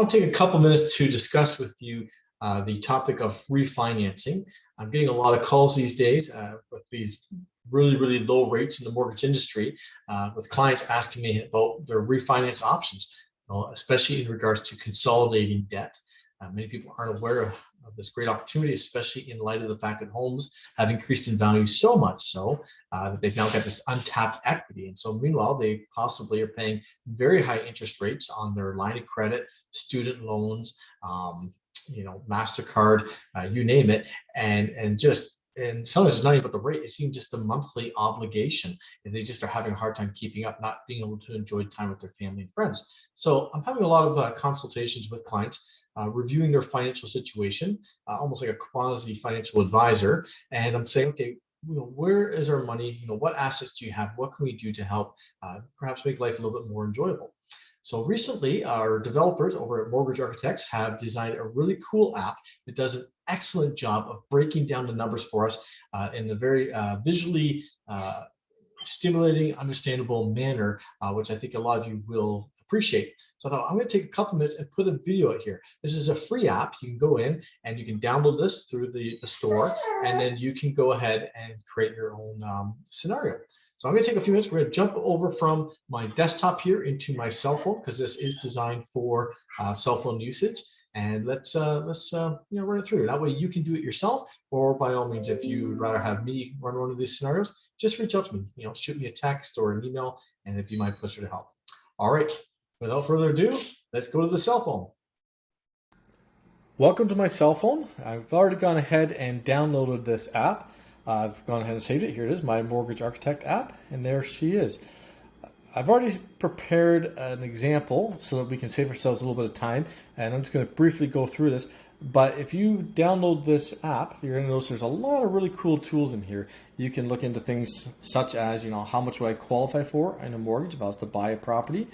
want to take a couple minutes to discuss with you the topic of refinancing. I'm getting a lot of calls these days with these really low rates in the mortgage industry, with clients asking me about their refinance options, especially in regards to consolidating debt. Many people aren't aware of this great opportunity, especially in light of the fact that homes have increased in value so much so that they've now got this untapped equity. And so meanwhile, they possibly are paying very high interest rates on their line of credit, student loans, MasterCard, you name it. And sometimes it's not even about the rate, it's even just the monthly obligation. And they just are having a hard time keeping up, not being able to enjoy time with their family and friends. So I'm having a lot of consultations with clients, reviewing their financial situation, almost like a quasi financial advisor. And I'm saying, okay, where is our money? What assets do you have? What can we do to help perhaps make life a little bit more enjoyable? So recently, our developers over at Mortgage Architects have designed a really cool app that does an excellent job of breaking down the numbers for us in a very visually stimulating, understandable manner, which I think a lot of you will appreciate. So I thought I'm going to take a couple minutes and put a video out here. This is a free app. You can go in and you can download this through the store, and then you can go ahead and create your own scenario. So I'm going to take a few minutes. We're going to jump over from my desktop here into my cell phone, because this is designed for cell phone usage. And let's run it through. That way you can do it yourself, or by all means, if you'd rather have me run one of these scenarios, just reach out to me. Shoot me a text or an email, and it'd be my pleasure to help. All right, without further ado, let's go to the cell phone. Welcome to my cell phone. I've already gone ahead and downloaded this app. I've gone ahead and saved it. Here it is, my Mortgage Architect app, and there she is. I've already prepared an example so that we can save ourselves a little bit of time, and I'm just going to briefly go through this. But if you download this app, you're going to notice there's a lot of really cool tools in here. You can look into things such as, how much would I qualify for in a mortgage if I was to buy a property,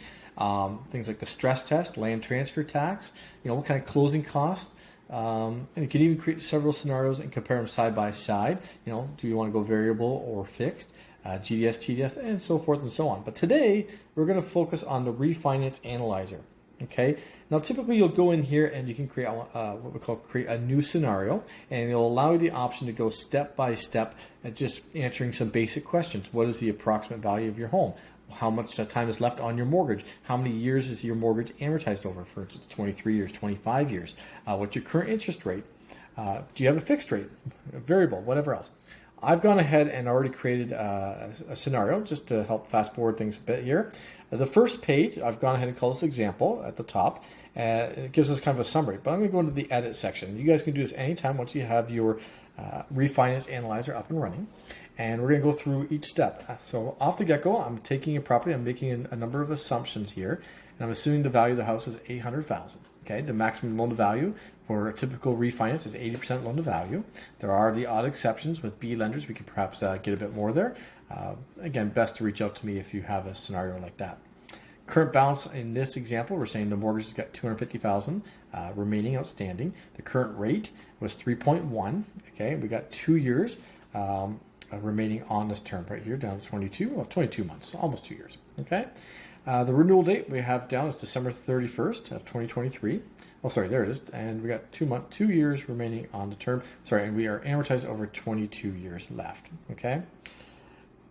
things like the stress test, land transfer tax, what kind of closing costs. And you can even create several scenarios and compare them side by side. Do you want to go variable or fixed? GDS, TDS, and so forth and so on. But today, we're going to focus on the refinance analyzer. Okay. Now, typically, you'll go in here and you can create what we call create a new scenario, and it'll allow you the option to go step by step at just answering some basic questions. What is the approximate value of your home? How much time is left on your mortgage? How many years is your mortgage amortized over? For instance, 23 years, 25 years. What's your current interest rate? Do you have a fixed rate, a variable, whatever else? I've gone ahead and already created a scenario just to help fast forward things a bit here. The first page, I've gone ahead and called this example at the top. It gives us kind of a summary, but I'm going to go into the edit section. You guys can do this anytime once you have your refinance analyzer up and running. And we're going to go through each step. So off the get-go, I'm taking a property, I'm making a number of assumptions here, and I'm assuming the value of the house is $800,000. Okay, the maximum loan to value for a typical refinance is 80% loan to value. There are the odd exceptions with B lenders. We can perhaps get a bit more there. Again, best to reach out to me if you have a scenario like that. Current balance in this example, we're saying the mortgage has got $250,000 remaining outstanding. The current rate was 3.1. Okay, we got 2 years remaining on this term right here, down to 22 months, almost 2 years. Okay. The renewal date we have down is December 31st of 2023. Oh, sorry, there it is. And we got 2 years remaining on the term. Sorry, and we are amortized over 22 years left. Okay.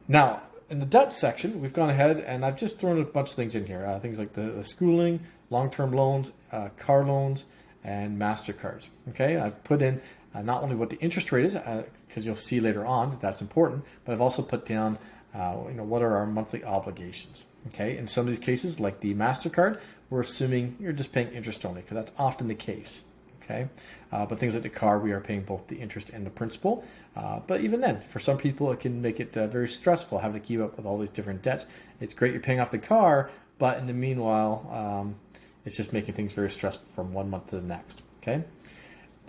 Now, in the debt section, we've gone ahead and I've just thrown a bunch of things in here. Things like the schooling, long-term loans, car loans, and MasterCards. Okay. I've put in not only what the interest rate is, because you'll see later on that that's important, but I've also put down what are our monthly obligations. Okay, in some of these cases, like the MasterCard, we're assuming you're just paying interest only, because that's often the case. Okay, but things like the car, we are paying both the interest and the principal. But even then, for some people, it can make it very stressful having to keep up with all these different debts. It's great you're paying off the car, but in the meanwhile, it's just making things very stressful from one month to the next. Okay.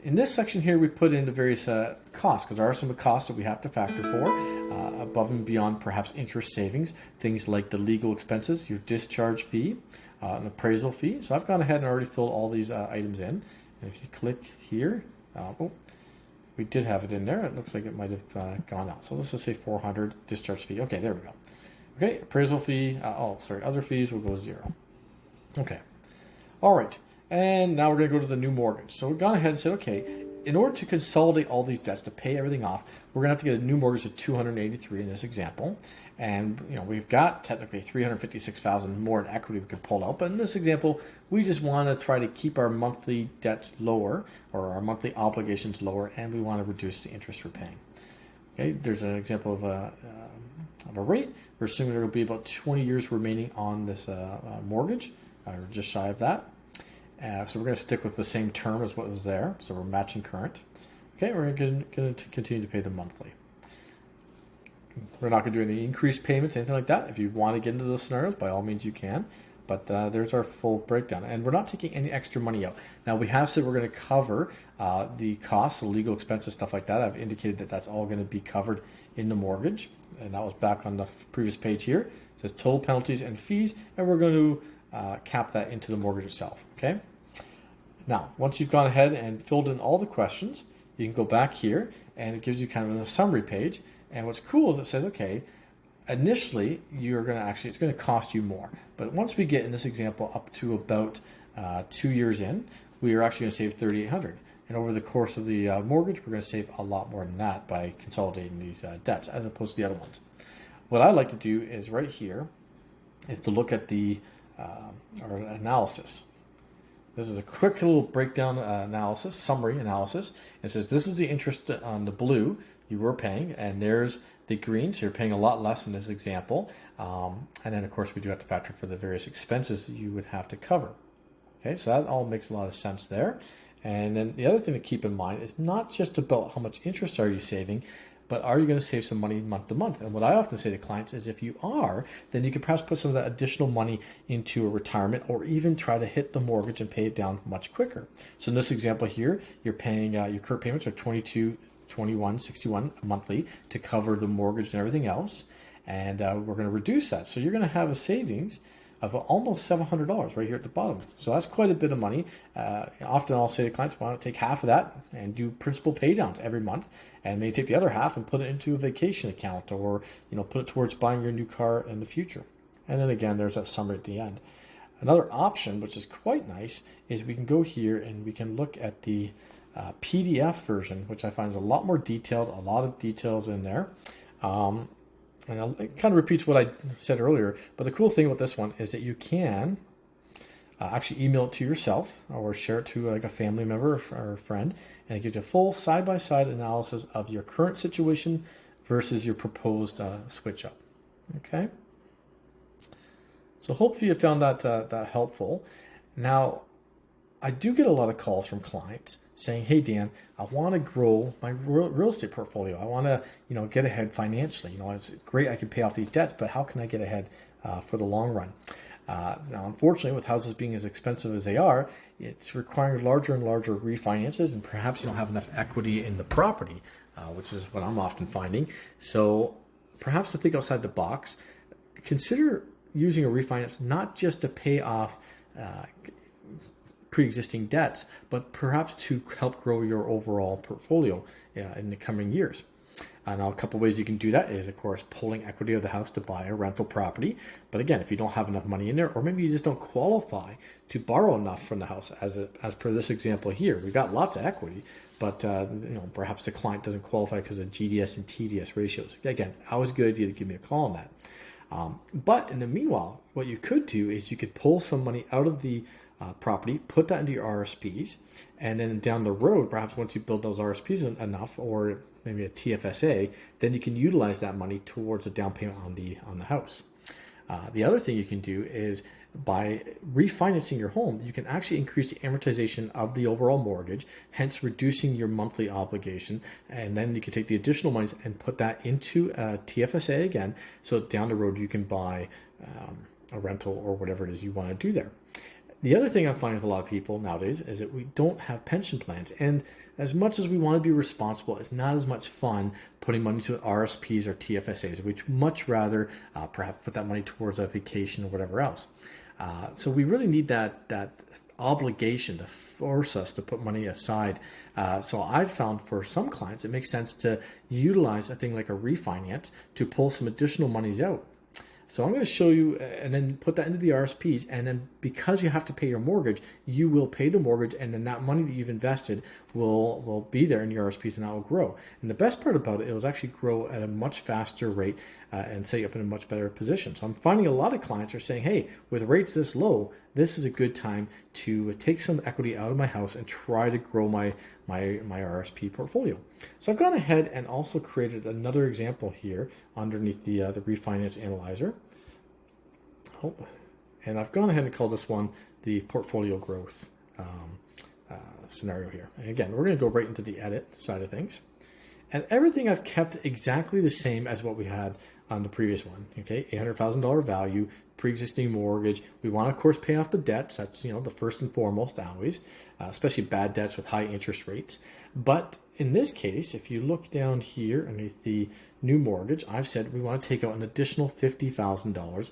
In this section here, we put in the various costs, because there are some costs that we have to factor for above and beyond perhaps interest savings, things like the legal expenses, your discharge fee, an appraisal fee. So I've gone ahead and already filled all these items in. And if you click here, we did have it in there. It looks like it might have gone out. So let's just say 400 discharge fee. Okay, there we go. Okay, appraisal fee. Other fees will go 0. Okay. All right. And now we're going to go to the new mortgage. So we've gone ahead and said, okay, in order to consolidate all these debts, to pay everything off, we're going to have to get a new mortgage of $283 in this example. And we've got technically $356,000 more in equity we could pull out. But in this example, we just want to try to keep our monthly debts lower, or our monthly obligations lower, and we want to reduce the interest we're paying. Okay, there's an example of a rate. We're assuming there will be about 20 years remaining on this mortgage, or just shy of that. So we're going to stick with the same term as what was there. So we're matching current. Okay, we're going to continue to pay the monthly. We're not going to do any increased payments, anything like that. If you want to get into those scenarios, by all means you can. But there's our full breakdown. And we're not taking any extra money out. Now, we have said we're going to cover the costs, the legal expenses, stuff like that. I've indicated that that's all going to be covered in the mortgage. And that was back on the previous page here. It says total penalties and fees. And we're going to cap that into the mortgage itself. Okay. Now, once you've gone ahead and filled in all the questions, you can go back here and it gives you kind of a summary page. And what's cool is it says, okay, initially it's going to cost you more. But once we get in this example up to about 2 years in, we are actually going to save $3,800. And over the course of the mortgage, we're going to save a lot more than that by consolidating these debts as opposed to the other ones. What I like to do is right here is to look at the or analysis. This is a quick little breakdown analysis, summary analysis. It says this is the interest on the blue you were paying, and there's the green, so you're paying a lot less in this example. And then, of course, we do have to factor for the various expenses that you would have to cover. Okay, so that all makes a lot of sense there. And then the other thing to keep in mind is not just about how much interest are you saving, but are you going to save some money month to month? And what I often say to clients is if you are, then you could perhaps put some of that additional money into a retirement or even try to hit the mortgage and pay it down much quicker. So in this example here, you're paying, your current payments are $22, $21, $61 monthly to cover the mortgage and everything else. And we're going to reduce that. So you're going to have a savings of almost $700 right here at the bottom. So that's quite a bit of money. Often I'll say to clients, why don't take half of that and do principal pay downs every month, and maybe take the other half and put it into a vacation account, or put it towards buying your new car in the future. And then again, there's that summary at the end. Another option, which is quite nice, is we can go here and we can look at the PDF version, which I find is a lot more detailed, a lot of details in there. And it kind of repeats what I said earlier, but the cool thing about this one is that you can actually email it to yourself or share it to like a family member or a friend, and it gives you a full side-by-side analysis of your current situation versus your proposed switch up. Okay, so hopefully you found that helpful. Now, I do get a lot of calls from clients saying, hey, Dan, I want to grow my real estate portfolio. I want to, get ahead financially. It's great I can pay off these debts, but how can I get ahead for the long run? Now, unfortunately, with houses being as expensive as they are, it's requiring larger and larger refinances, and perhaps you don't have enough equity in the property, which is what I'm often finding. So perhaps to think outside the box, consider using a refinance not just to pay off pre-existing debts, but perhaps to help grow your overall portfolio in the coming years. Now, a couple ways you can do that is, of course, pulling equity of the house to buy a rental property. But again, if you don't have enough money in there, or maybe you just don't qualify to borrow enough from the house, as per this example here, we've got lots of equity, but perhaps the client doesn't qualify because of GDS and TDS ratios. Again, always a good idea to give me a call on that. But in the meanwhile, what you could do is you could pull some money out of the property, put that into your RSPs, and then down the road, perhaps once you build those RSPs enough, or maybe a TFSA, then you can utilize that money towards a down payment on the house. The other thing you can do is by refinancing your home, you can actually increase the amortization of the overall mortgage, hence reducing your monthly obligation, and then you can take the additional monies and put that into a TFSA again, so down the road you can buy a rental or whatever it is you want to do there. The other thing I'm finding with a lot of people nowadays is that we don't have pension plans. And as much as we want to be responsible, it's not as much fun putting money to RSPs or TFSAs. We'd much rather perhaps put that money towards a vacation or whatever else. So we really need that obligation to force us to put money aside. So I've found for some clients, it makes sense to utilize a thing like a refinance to pull some additional monies out. So I'm going to show you and then put that into the RSPs. And then because you have to pay your mortgage, you will pay the mortgage, and then that money that you've invested will be there in your RSPs, and that will grow. And the best part about it, it will actually grow at a much faster rate and set you up in a much better position. So I'm finding a lot of clients are saying, hey, with rates this low, this is a good time to take some equity out of my house and try to grow my RSP portfolio. So I've gone ahead and also created another example here underneath the refinance analyzer. Oh, and I've gone ahead and called this one the portfolio growth scenario here. And again, we're going to go right into the edit side of things. And everything I've kept exactly the same as what we had on the previous one. Okay, $800,000 value, pre-existing mortgage. We want to, of course, pay off the debts. That's, you know, the first and foremost always, especially bad debts with high interest rates. But in this case, if you look down here underneath the new mortgage, I've said we want to take out an additional $50,000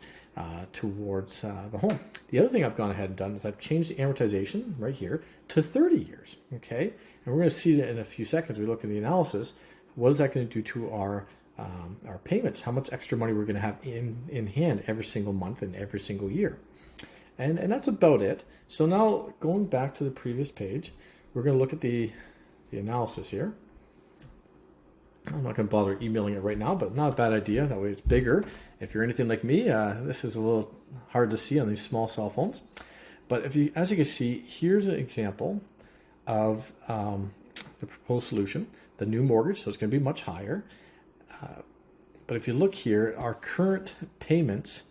towards the home. The other thing I've gone ahead and done is I've changed the amortization right here to 30 years. Okay, and we're going to see that in a few seconds. We look at the analysis. What is that going to do to our payments? How much extra money we're going to have in hand every single month and every single year? And that's about it. So now going back to the previous page, we're going to look at the analysis here. I'm not going to bother emailing it right now, but not a bad idea. That way it's bigger. If you're anything like me, this is a little hard to see on these small cell phones. But as you can see, here's an example of the proposed solution, the new mortgage. So it's going to be much higher. But if you look here, our current payments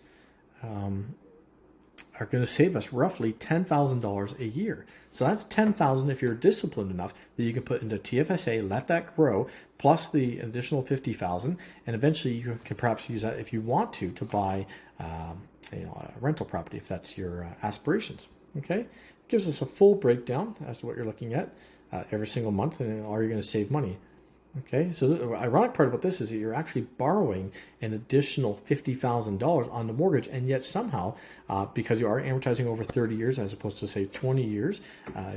are going to save us roughly $10,000 a year. So that's $10,000 if you're disciplined enough that you can put into TFSA, let that grow, plus the additional $50,000, and eventually you can perhaps use that if you want to buy a rental property if that's your aspirations. Okay, it gives us a full breakdown as to what you're looking at every single month, and are you going to save money? Okay, so the ironic part about this is that you're actually borrowing an additional $50,000 on the mortgage, and yet somehow, because you are amortizing over 30 years as opposed to say 20 years,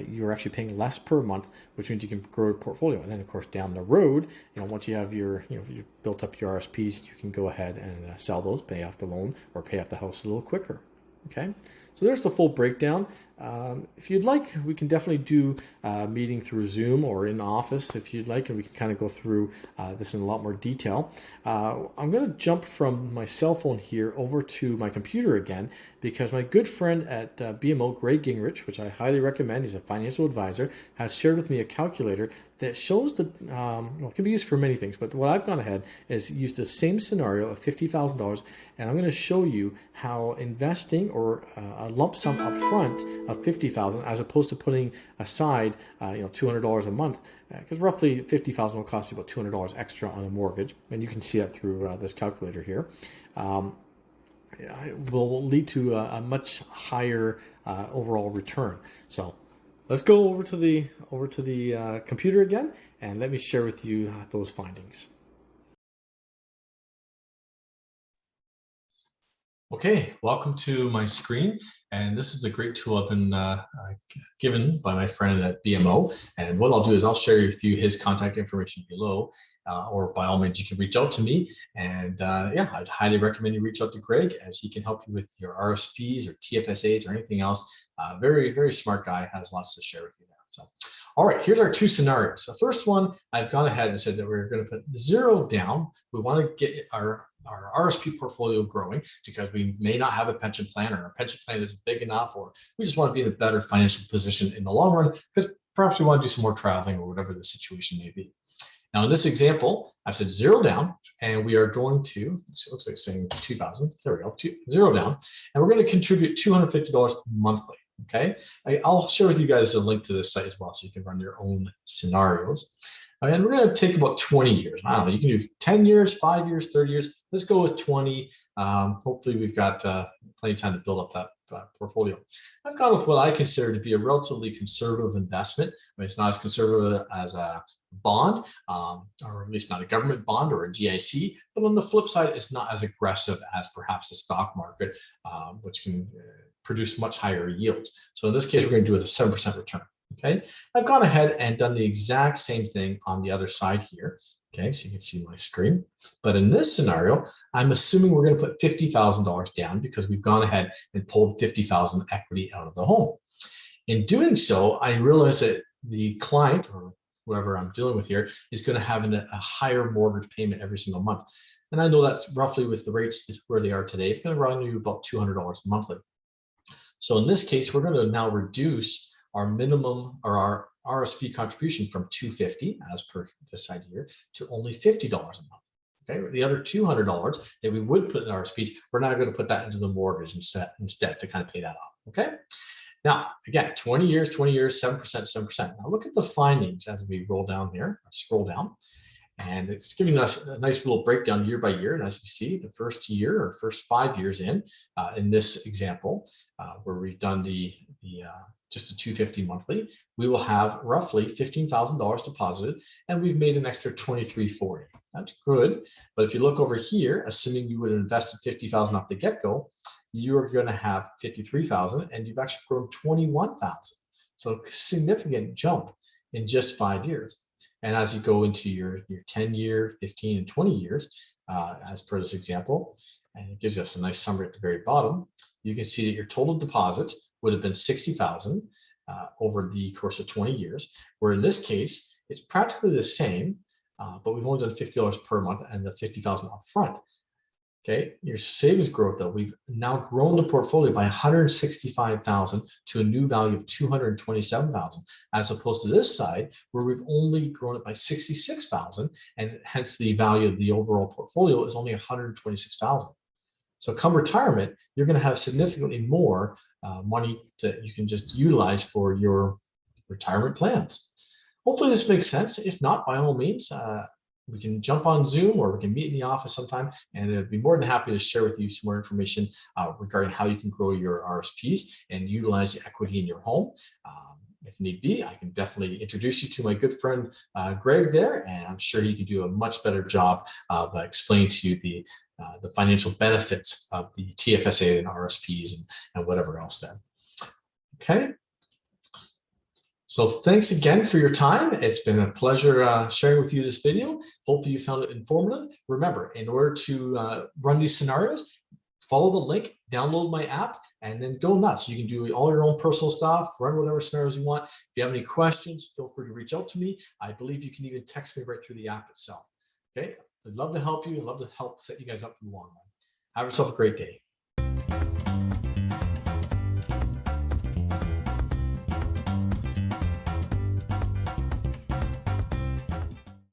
you're actually paying less per month, which means you can grow your portfolio. And then of course down the road, once you have you've built up your RSPs, you can go ahead and sell those, pay off the loan, or pay off the house a little quicker. Okay, so there's the full breakdown. If you'd like, we can definitely do a meeting through Zoom or in office if you'd like, and we can kind of go through this in a lot more detail. I'm going to jump from my cell phone here over to my computer again, because my good friend at BMO, Greg Gingrich, which I highly recommend, he's a financial advisor, has shared with me a calculator that shows that it can be used for many things, but what I've gone ahead is used the same scenario of $50,000, and I'm going to show you how investing or a lump sum up front of $50,000 as opposed to putting aside $200 a month, because roughly $50,000 will cost you about $200 extra on a mortgage, and you can see that through this calculator here. It will lead to a much higher overall return. So let's go over to the computer again, and let me share with you those findings. Okay, welcome to my screen, and this is a great tool I've been given by my friend at BMO. And what I'll do is I'll share with you his contact information below, or by all means you can reach out to me. And yeah, I'd highly recommend you reach out to Greg, as he can help you with your RSPs or TFSAs or anything else. Very, very smart guy, has lots to share with you there. So, all right, here's our two scenarios. The first one, I've gone ahead and said that we're going to put 0 down. We want to get our RSP portfolio growing because we may not have a pension plan, or our pension plan isn't big enough, or we just want to be in a better financial position in the long run because perhaps we want to do some more traveling or whatever the situation may be. Now in this example, I've said 0 down, and we are going to, so it looks like saying 2,000, there we go, 0 down, and we're going to contribute $250 monthly. Okay, I'll share with you guys a link to this site as well, so you can run your own scenarios. And we're going to take about 20 years. I don't know, you can do 10 years, 5 years, 30 years. Let's go with 20. Hopefully we've got plenty of time to build up that portfolio. I've gone with what I consider to be a relatively conservative investment. I mean, it's not as conservative as a bond, or at least not a government bond or a GIC, but on the flip side, it's not as aggressive as perhaps the stock market, which can produce much higher yields. So in this case, we're going to do it a 7% return. Okay, I've gone ahead and done the exact same thing on the other side here. Okay, so you can see my screen. But in this scenario, I'm assuming we're going to put $50,000 down because we've gone ahead and pulled 50,000 equity out of the home. In doing so, I realize that the client or whoever I'm dealing with here is going to have a higher mortgage payment every single month. And I know that's roughly with the rates where they are today, it's going to run you about $200 monthly. So in this case, we're going to now reduce our minimum or our RSP contribution from $250 as per this side here to only $50 a month. Okay, the other $200 that we would put in RSPs, we're now going to put that into the mortgage instead to kind of pay that off. Okay. Now, again, 20 years, 7%, 7%. Now look at the findings as we roll down here, scroll down. And it's giving us a nice little breakdown year by year. And as you see, the first year or first 5 years in this example, where we've done just a 250 monthly, we will have roughly $15,000 deposited, and we've made an extra 2340. That's good. But if you look over here, assuming you would have invested 50,000 off the get-go, you're going to have 53,000, and you've actually grown 21,000. So significant jump in just 5 years. And as you go into your 10-year, 15, and 20 years, as per this example, and it gives us a nice summary at the very bottom, you can see that your total deposit would have been 60,000 over the course of 20 years, where in this case, it's practically the same, but we've only done $50 per month and the 50,000 up front. Okay, your savings growth though, we've now grown the portfolio by 165,000 to a new value of 227,000, as opposed to this side where we've only grown it by 66,000, and hence the value of the overall portfolio is only 126,000. So come retirement, you're going to have significantly more money that you can just utilize for your retirement plans. Hopefully this makes sense. If not, by all means, we can jump on Zoom or we can meet in the office sometime, and I'd be more than happy to share with you some more information regarding how you can grow your RSPs and utilize the equity in your home. If need be, I can definitely introduce you to my good friend Greg there, and I'm sure he can do a much better job of explaining to you the financial benefits of the TFSA and RSPs and whatever else then. Okay. So thanks again for your time. It's been a pleasure sharing with you this video. Hopefully you found it informative. Remember, in order to run these scenarios, follow the link, download my app, and then go nuts. You can do all your own personal stuff, run whatever scenarios you want. If you have any questions, feel free to reach out to me. I believe you can even text me right through the app itself. Okay, I'd love to help you and love to help set you guys up for the long run. Have yourself a great day.